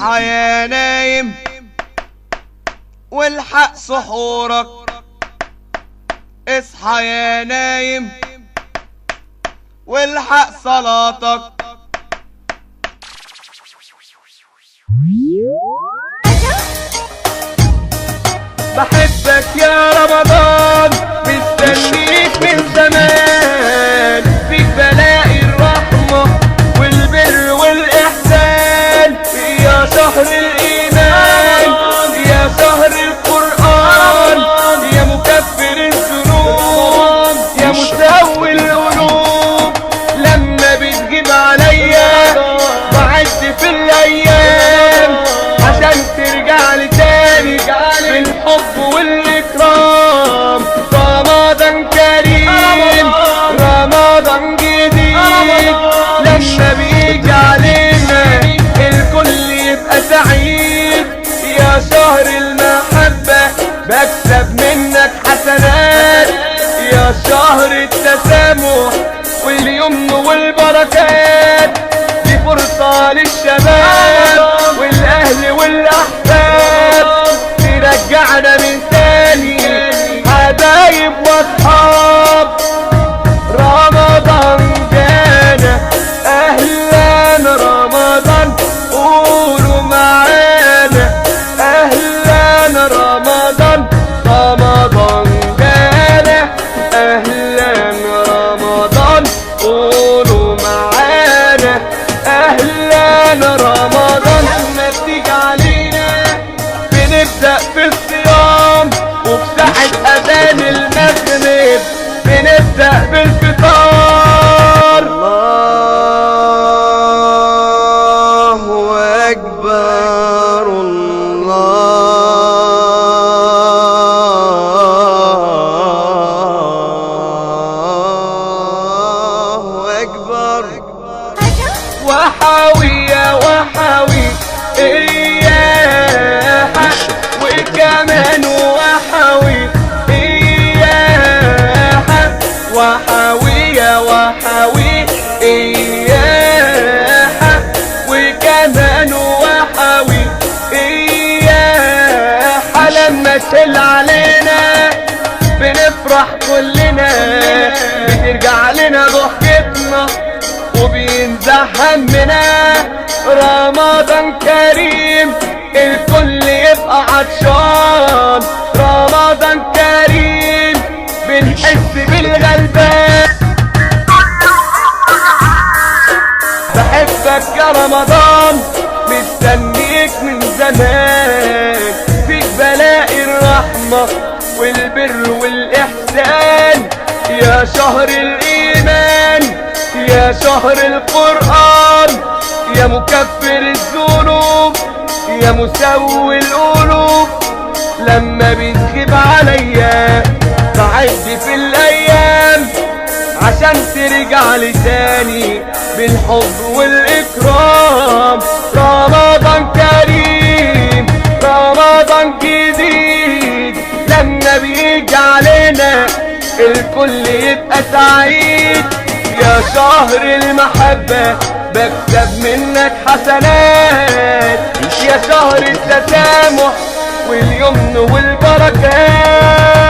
اصحى يا نايم والحق سحورك، اصحى يا نايم والحق صلاتك. بحبك يا رمضان، مستنيك من زمان، فيك بلاقي الرحمة والبر والإحسان، يا شهر الإيمان يا شهر القرآن، يا مكفر الذنوب يا مساوي القلوب. لما بتجيب عليا بعد في الأيام عشان ترجع لي تاني بالحب والإكرام. رمضان كريم رمضان جديد، لما بيجي علينا الكل يبقى سعيد. يا شهر المحبة بكسب منك حسنات، يا شهر التسامح واليمن والبركات. دي فرصة للشباب والأهل والأحباب، ترجعنا من تاني حبايب واصحاب. رمضان جانا اهلا رمضان، قولوا معانا اهلا رمضان. رمضان جانا اهلا رمضان، قولوا معانا اهلا رمضان. لما بتيجي علينا بنبدأ في الصيام، وفي ساعة أذان المغرب بنبدأ بالفطار. الله أكبر الله أكبر. وحاوي يا وحاوي إياها، وكمان وحاوي إياها، وحاوي يا وحاوي إياها، وكمان وحاوي إياها. لما تشل علينا بنفرح كلنا، بترجع لنا ضحكتنا وبينزح همنا. رمضان كريم الكل يبقى عطشان، رمضان كريم بنحس بالغلبان. بحبك يا رمضان، مستنيك من زمان، فيك بلاقي الرحمة والبر والإحسان. يا شهر الإيمان يا شهر القرآن، يا مكفر الذنوب يا مساوي القلوب. لما بتغيب عليا بعد في الأيام عشان ترجع لي تاني بالحب والإكرام. رمضان كريم رمضان جديد، لما بيجي علينا الكل يبقى سعيد. يا شهر المحبة بكسب منك حسنات، يا شهر التسامح واليمن والبركات.